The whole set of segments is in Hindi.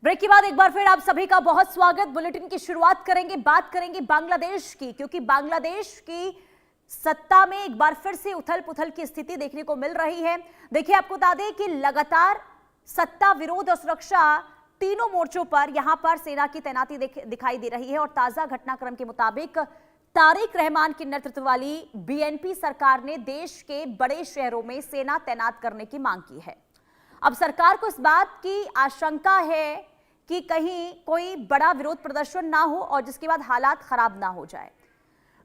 ब्रेक के बाद एक बार फिर आप सभी का बहुत स्वागत। बुलेटिन की शुरुआत करेंगे, बात करेंगे बांग्लादेश की, क्योंकि बांग्लादेश की सत्ता में एक बार फिर से उथल पुथल की स्थिति देखने को मिल रही है। देखिए, आपको बता दें कि लगातार सत्ता, विरोध और सुरक्षा तीनों मोर्चों पर यहां पर सेना की तैनाती दिखाई दे रही है। और ताजा घटनाक्रम के मुताबिक तारिक रहमान के नेतृत्व वाली बीएनपी सरकार ने देश के बड़े शहरों में सेना तैनात करने की मांग की है। अब सरकार को इस बात की आशंका है कि कहीं कोई बड़ा विरोध प्रदर्शन ना हो और जिसके बाद हालात खराब ना हो जाए।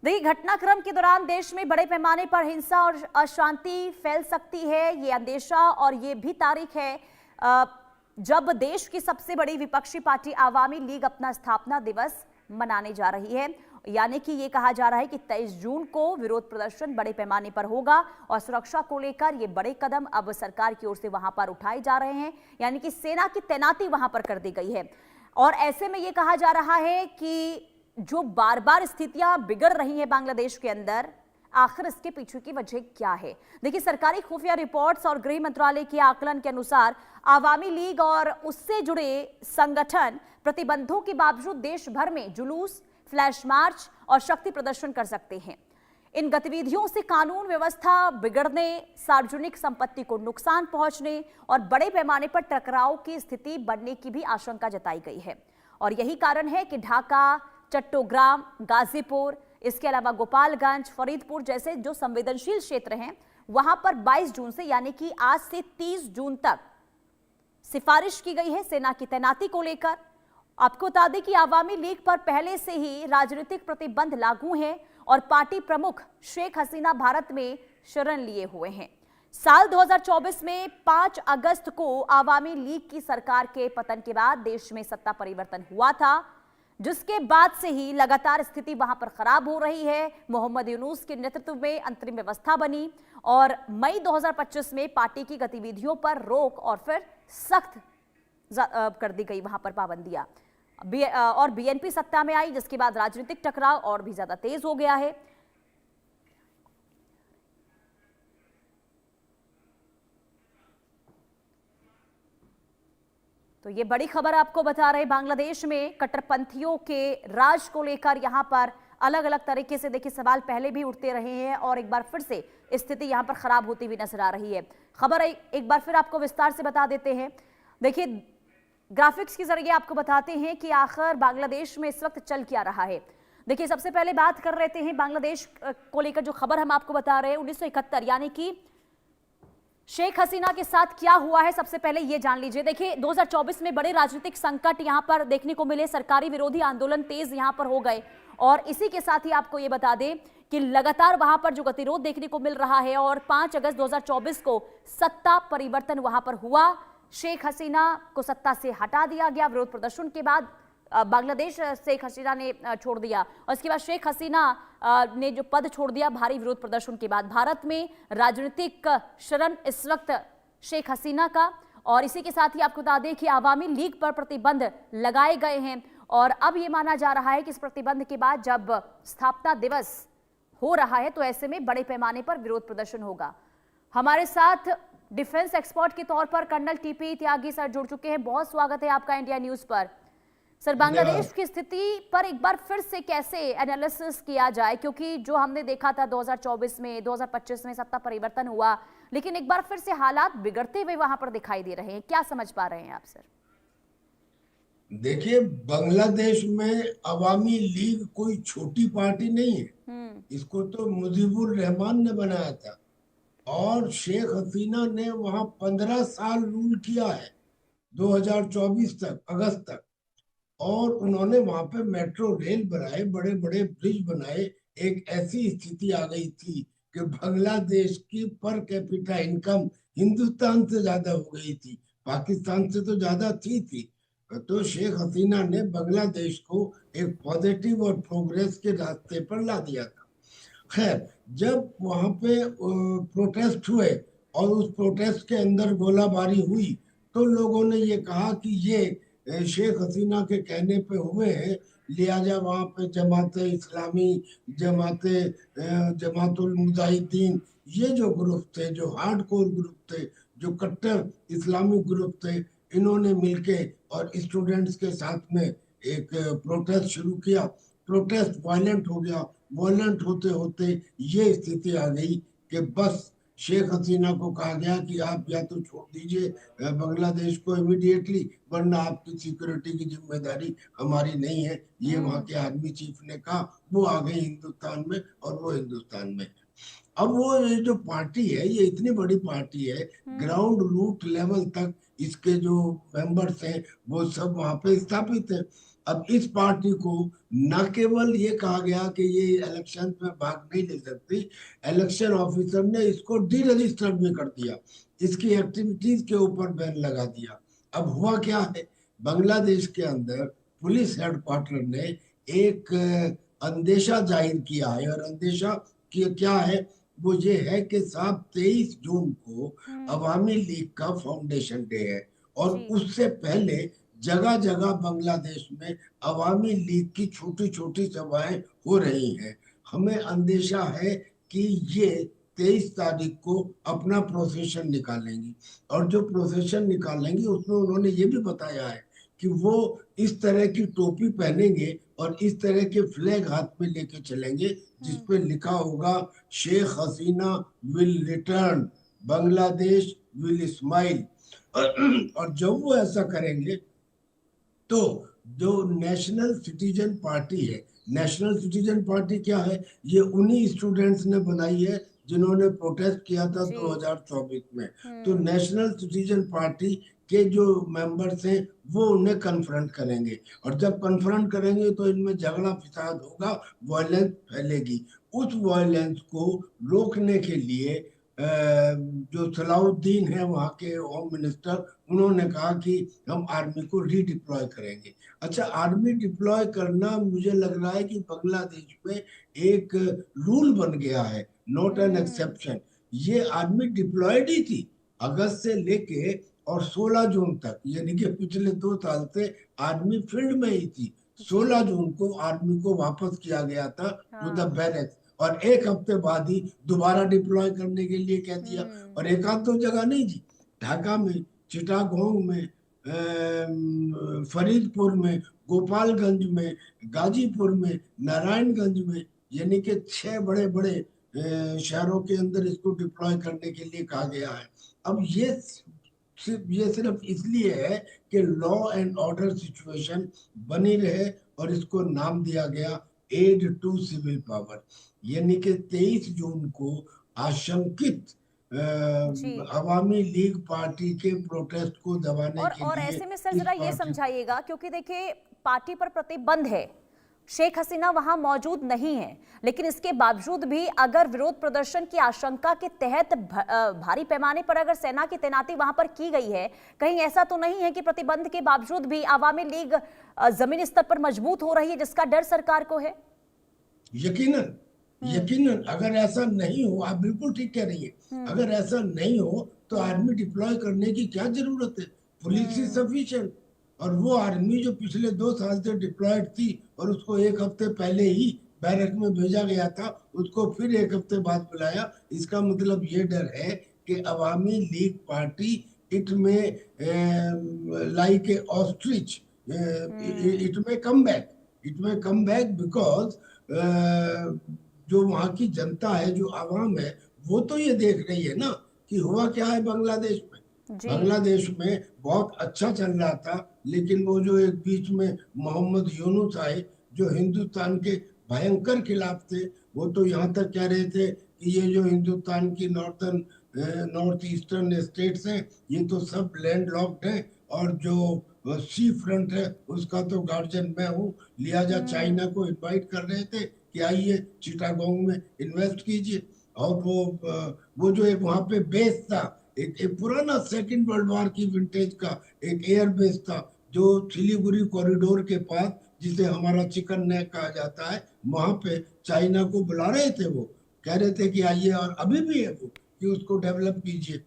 देखिए, घटनाक्रम के दौरान देश में बड़े पैमाने पर हिंसा और अशांति फैल सकती है, ये अंदेशा। और ये भी तारीख है जब देश की सबसे बड़ी विपक्षी पार्टी आवामी लीग अपना स्थापना दिवस मनाने जा रही है। यानी कि ये कहा जा रहा है कि 23 जून को विरोध प्रदर्शन बड़े पैमाने पर होगा और सुरक्षा को लेकर ये बड़े कदम अब सरकार की ओर से वहां पर उठाए जा रहे हैं। यानी कि सेना की तैनाती वहां पर कर दी गई है। और ऐसे में ये कहा जा रहा है कि जो बार बार स्थितियां बिगड़ रही हैं बांग्लादेश के अंदर, आखिर इसके पीछे की वजह क्या है। देखिए, सरकारी खुफिया रिपोर्ट्स और गृह मंत्रालय के आकलन के अनुसार आवामी लीग और उससे जुड़े संगठन प्रतिबंधों के बावजूद देश भर में जुलूस, फ्लैश मार्च और शक्ति प्रदर्शन कर सकते हैं। इन गतिविधियों से कानून व्यवस्था बिगड़ने, सार्वजनिक संपत्ति को नुकसान पहुंचने और बड़े पैमाने पर टकराव की स्थिति बनने की भी आशंका जताई गई है। और यही कारण है कि ढाका, चट्टोग्राम, गाजीपुर, इसके अलावा गोपालगंज, फरीदपुर जैसे जो संवेदनशील क्षेत्र हैं, वहां पर 22 जून से यानी कि आज से 30 जून तक सिफारिश की गई है सेना की तैनाती को लेकर। आपको बता दें कि आवामी लीग पर पहले से ही राजनीतिक प्रतिबंध लागू हैं और पार्टी प्रमुख शेख हसीना भारत में शरण लिए हुए हैं। साल 2024 में 5 अगस्त को आवामी लीग की सरकार के पतन के बाद देश में सत्ता परिवर्तन हुआ था, जिसके बाद से ही लगातार स्थिति वहां पर खराब हो रही है। मोहम्मद यूनुस के नेतृत्व में अंतरिम व्यवस्था बनी और मई 2025 में पार्टी की गतिविधियों पर रोक और फिर सख्त कर दी गई वहां पर पाबंदियां। और बीएनपी सत्ता में आई, जिसके बाद राजनीतिक टकराव और भी ज्यादा तेज हो गया है। तो ये बड़ी खबर आपको बता रहे, बांग्लादेश में कट्टरपंथियों के राज को लेकर यहां पर अलग अलग तरीके से देखिए सवाल पहले भी उठते रहे हैं और एक बार फिर से स्थिति यहां पर खराब होती हुई नजर आ रही है। खबर एक बार फिर आपको विस्तार से बता देते हैं। देखिए, ग्राफिक्स के जरिए आपको बताते हैं कि आखिर बांग्लादेश में इस वक्त चल क्या रहा है। देखिए, सबसे पहले बात कर रहे हैं बांग्लादेश को लेकर जो खबर हम आपको बता रहे हैं। 1971 यानी कि शेख हसीना के साथ क्या हुआ है, सबसे पहले ये जान लीजिए। देखिए, 2024 में बड़े राजनीतिक संकट यहां पर देखने को मिले, सरकारी विरोधी आंदोलन तेज यहां पर हो गए और इसी के साथ ही आपको ये बता दें कि लगातार वहां पर जो गतिरोध देखने को मिल रहा है और 5 अगस्त 2024 को सत्ता परिवर्तन वहां पर हुआ। शेख हसीना को सत्ता से हटा दिया गया। विरोध प्रदर्शन के बाद बांग्लादेश शेख हसीना ने छोड़ दिया और इसके बाद शेख हसीना ने जो पद छोड़ दिया भारी विरोध प्रदर्शन के बाद। भारत में राजनीतिक शरण इस वक्त शेख हसीना का। और इसी के साथ ही आपको बता दें कि आवामी लीग पर प्रतिबंध लगाए गए हैं और अब यह माना जा रहा है कि इस प्रतिबंध के बाद जब स्थापना दिवस हो रहा है तो ऐसे में बड़े पैमाने पर विरोध प्रदर्शन होगा। हमारे साथ डिफेंस एक्सपर्ट के तौर पर कर्नल टीपी त्यागी सर जुड़ चुके हैं। बहुत स्वागत है आपका इंडिया न्यूज पर। सर, बांग्लादेश की स्थिति पर एक बार फिर से कैसे एनालिसिस किया जाए, क्योंकि जो हमने देखा था 2024 में, 2025 में सत्ता परिवर्तन हुआ, लेकिन एक बार फिर से हालात बिगड़ते हुए वहां पर दिखाई दे रहे हैं। क्या समझ पा रहे हैं आप सर? देखिए, बांग्लादेश में अवामी लीग कोई छोटी पार्टी नहीं है। इसको तो मुजीबुर रहमान ने बनाया था और शेख हसीना ने वहां 15 साल रूल किया है, 2024 तक, अगस्त तक। और उन्होंने वहां पे मेट्रो रेल बनाए, बड़े बड़े ब्रिज बनाए। एक ऐसी स्थिति आ गई थी कि बांग्लादेश की पर कैपिटा इनकम हिंदुस्तान से ज्यादा हो गई थी, पाकिस्तान से तो ज्यादा थी। तो शेख हसीना ने बांग्लादेश को एक पॉजिटिव और प्रोग्रेस के रास्ते पर ला दिया था। खैर, जब वहां पे प्रोटेस्ट हुए और उस प्रोटेस्ट के अंदर गोलाबारी हुई तो लोगों ने ये कहा कि ये शेख हसीना के कहने पे हुए हैं, लिहाजा वहां पे जमाते इस्लामी, जमातुल मुजाहिदीन, ये जो ग्रुप थे, जो हार्डकोर ग्रुप थे, जो कट्टर इस्लामिक ग्रुप थे, इन्होंने मिलके और स्टूडेंट्स के साथ में एक प्रोटेस्ट शुरू किया। प्रोटेस्ट वायलेंट हो गया। वायलेंट होते होते ये स्थिति आ गई कि बस शेख हसीना को कहा गया कि आप या तो छोड़ दीजिए बांग्लादेश को इमीडिएटली, वरना आपकी सिक्योरिटी की जिम्मेदारी हमारी नहीं है। ये वहां के आर्मी चीफ ने कहा। वो आ गई हिंदुस्तान में और वो हिंदुस्तान में। अब वो ये जो पार्टी है, ये इतनी बड़ी पार्टी है, ग्राउंड रूट लेवल तक इसके जो मेंबर्स हैं वो सब वहां पे स्थापित है। अब इस पार्टी को न केवल ये कहा गया कि ये इलेक्शन में भाग नहीं ले सकती, इलेक्शन ऑफिसर ने इसको डी रजिस्टर भी कर दिया, इसकी एक्टिविटीज के ऊपर बैन लगा दिया। अब हुआ क्या है, बांग्लादेश के अंदर पुलिस हेडक्वार्टर ने एक अंदेशा जाहिर किया है, और अंदेशा क्या है, वो ये है कि साहब 23 जून को अवामी लीग का फाउंडेशन डे है, और उससे पहले जगह जगह बांग्लादेश में अवामी लीग की छोटी छोटी सभाएं हो रही हैं। हमें अंदेशा है कि ये 23 तारीख को अपना प्रोसेशन निकालेंगी, और जो प्रोसेशन निकालेंगी उसमें उन्होंने ये भी बताया है कि वो इस तरह की टोपी पहनेंगे और इस तरह के फ्लैग हाथ में लेके चलेंगे जिस पे लिखा होगा Sheikh Hasina will return, Bangladesh will smile. और जब वो ऐसा करेंगे तो जो नेशनल सिटीजन पार्टी है, नेशनल सिटीजन पार्टी क्या है, ये उन्हीं स्टूडेंट्स ने बनाई है जिन्होंने प्रोटेस्ट किया था 2024 में। तो नेशनल सिटीजन पार्टी के जो मेंबर्स हैं वो उन्हें कन्फ्रंट करेंगे, और जब कन्फ्रंट करेंगे तो इनमें झगड़ा फिसाद होगा, वायलेंस फैलेगी। उस वायलेंस को रोकने के लिए जो सलाउद्दीन है वहाँ के होम मिनिस्टर, उन्होंने कहा कि हम आर्मी को रीडिप्लॉय करेंगे। अच्छा, आर्मी डिप्लॉय करना मुझे लग रहा है कि बांग्लादेश में एक रूल बन गया है, नॉट एन एक्सेप्शन। ये आर्मी डिप्लॉयड ही थी अगस्त से लेके और 16 जून तक, यानी कि पिछले 2 साल से आर्मी फील्ड में ही थी। 16 जून को आर्मी को वापस किया गया था टू द बैरक्स, और एक हफ्ते बाद ही दोबारा डिप्लॉय करने के लिए कह दिया। और एक आध दो जगह नहीं जी, ढाका में, चिटागोंग में, फरीदपुर में, गोपालगंज में, गाजीपुर में, नारायणगंज में, यानी कि 6 बड़े बड़े शहरों के अंदर इसको डिप्लॉय करने के लिए कहा गया है। अब ये सिर्फ इसलिए है कि लॉ एंड ऑर्डर सिचुएशन बनी रहे, और इसको नाम दिया गया एड टू सिविल पावर, यानी कि 23 जून को आशंकित अवामी लीग पार्टी के प्रोटेस्ट को दबाने के और लिए। ऐसे में सर जरा ये समझाइएगा, क्योंकि देखिए पार्टी पर प्रतिबंध है, शेख हसीना वहां मौजूद नहीं है, लेकिन इसके बावजूद भी अगर विरोध प्रदर्शन की आशंका के तहत भारी पैमाने पर अगर सेना की तैनाती वहां पर की गई है, कहीं ऐसा तो नहीं है कि प्रतिबंध के बावजूद भी अवामी लीग जमीनी स्तर पर मजबूत हो रही है, जिसका डर सरकार को है? यकीनन यकीनन अगर ऐसा नहीं हो, आप बिल्कुल ठीक कह रही है, अगर ऐसा नहीं हो तो आर्मी डिप्लॉय करने की क्या जरूरत है, पुलिस इज सफिशिएंट। और वो आर्मी जो पिछले 2 साल से डिप्लॉयड थी और उसको एक हफ्ते पहले ही बैरक में भेजा गया था, उसको फिर एक हफ्ते बाद बुलाया, इसका मतलब ये डर है कि अवामी लीग पार्टी इट में लाइक ए ऑस्ट्रिच, इट में कम बैक बिकॉज जो वहां की जनता है, जो आवाम है, वो तो ये देख रही है ना कि हुआ क्या है बांग्लादेश में। बांग्लादेश में बहुत अच्छा चल रहा था, लेकिन वो जो एक बीच में मोहम्मद यूनुस आए जो हिंदुस्तान के भयंकर खिलाफ थे, वो तो यहाँ तक कह रहे थे कि ये जो हिंदुस्तान की नॉर्थ ईस्टर्न स्टेट्स हैं ये तो सब लैंड लॉक्ड हैं, और जो सी फ्रंट है उसका तो गार्जियन मैं हूँ, लिहाजा चाइना को इनवाइट कर रहे थे कि आइए चिटागोंग में इन्वेस्ट कीजिए। और वो जो एक वहाँ पे बेस था, एक पुराना सेकंड वर्ल्ड वॉर की विंटेज का एक एयर बेस था जो सिलीगुड़ी कॉरिडोर के पास, जिसे हमारा चिकन नेक कहा जाता है, वहां पे चाइना को बुला रहे थे, वो कह रहे थे कि आइए, और अभी भी है वो कि उसको डेवलप कीजिए।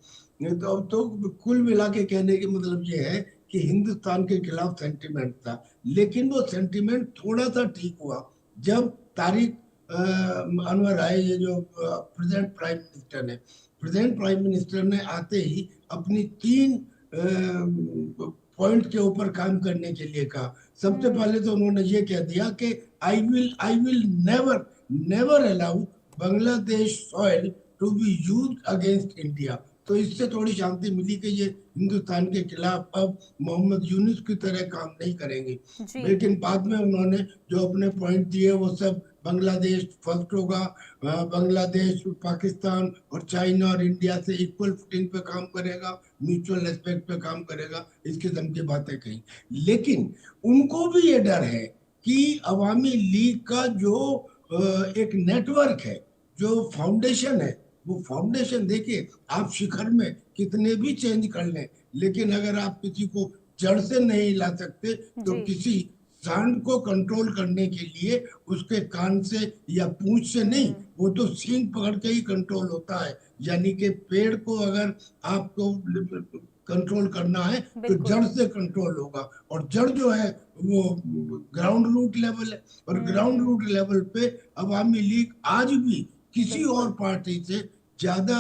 तो अब तो कुल मिला के कहने की मतलब ये है कि हिंदुस्तान के खिलाफ सेंटिमेंट था, लेकिन वो सेंटिमेंट थोड़ा सा ठीक हुआ जब तारिक अनवर आए, ये जो प्रेजेंट प्राइम मिनिस्टर है। प्रेजेंट प्राइम मिनिस्टर ने आते ही अपनी 3 पॉइंट के ऊपर काम करने के लिए कहा। सबसे पहले तो उन्होंने ये कह दिया कि I will never never allow Bangladesh soil to be used against India. तो इससे थोड़ी शांति मिली कि ये हिंदुस्तान के खिलाफ अब मोहम्मद यूनुस की तरह काम नहीं करेंगे। लेकिन बाद में उन्होंने जो अपने पॉइंट दिए वो सब बांग्लादेश फर्स्ट होगा, बांग्लादेश पाकिस्तान और चाइना और इंडिया से इक्वल फुटिंग पे काम करेगा, म्यूचुअल रेस्पेक्ट पे काम करेगा, इस किस्म की बातें कही। लेकिन उनको भी ये डर है कि अवामी लीग का जो एक नेटवर्क है, जो फाउंडेशन है, वो फाउंडेशन देखिए, आप शिखर में कितने भी चेंज कर लें, लेकिन अगर आप किसी को जड़ से नहीं ला सकते तो किसी सांड को कंट्रोल करने के लिए उसके कान से या पूंछ से नहीं, वो तो सींग पकड़ के ही कंट्रोल होता है। यानी कि पेड़ को अगर आपको कंट्रोल करना है तो जड़ से कंट्रोल होगा, और जड़ जो है वो ग्राउंड रूट लेवल है, और ग्राउंड रूट लेवल पे अवामी लीग आज भी किसी और पार्टी से ज्यादा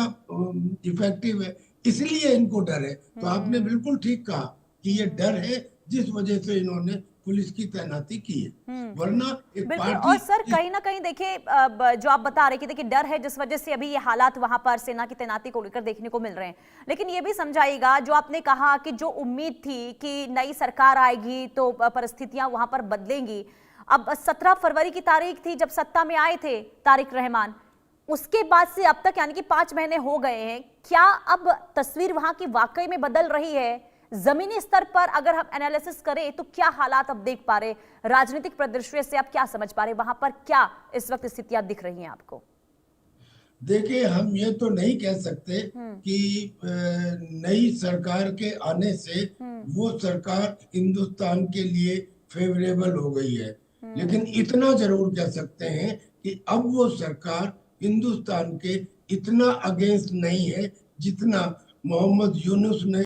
इफेक्टिव है, इसलिए इनको डर है। तो आपने बिल्कुल ठीक कहा कि ये डर है जिस वजह से इन्होंने पुलिस की तैनाती की है, वरना एक पार्टी। और सर कहीं ना कहीं देखिए, जो आप बता रहे कि देखिए डर है जिस वजह से अभी ये हालात वहां पर सेना की तैनाती को लेकर देखने को मिल रहे हैं, लेकिन ये भी समझाइएगा जो आपने कहा कि जो उम्मीद थी कि नई सरकार आएगी तो परिस्थितियां वहां पर बदलेंगी। अब 17 फरवरी की तारीख थी जब सत्ता में आए थे तारिक रहमान, उसके बाद से अब तक यानी कि 5 महीने हो गए हैं। क्या अब तस्वीर वहां की वाकई में बदल रही है? जमीनी स्तर पर अगर हम एनालिसिस करें तो क्या हालात अब देख पा रहे, राजनीतिक परिदृश्य से आप क्या समझ पा रहे, वहां पर क्या इस वक्त स्थितियां दिख रही हैं आपको? देखिए, हम ये तो नहीं कह सकते कि नई सरकार के आने से वो सरकार हिंदुस्तान के लिए फेवरेबल हो गई है, लेकिन इतना जरूर कह सकते हैं कि अब वो सरकार हिंदुस्तान के इतना अगेंस्ट नहीं है जितना मोहम्मद यूनुस ने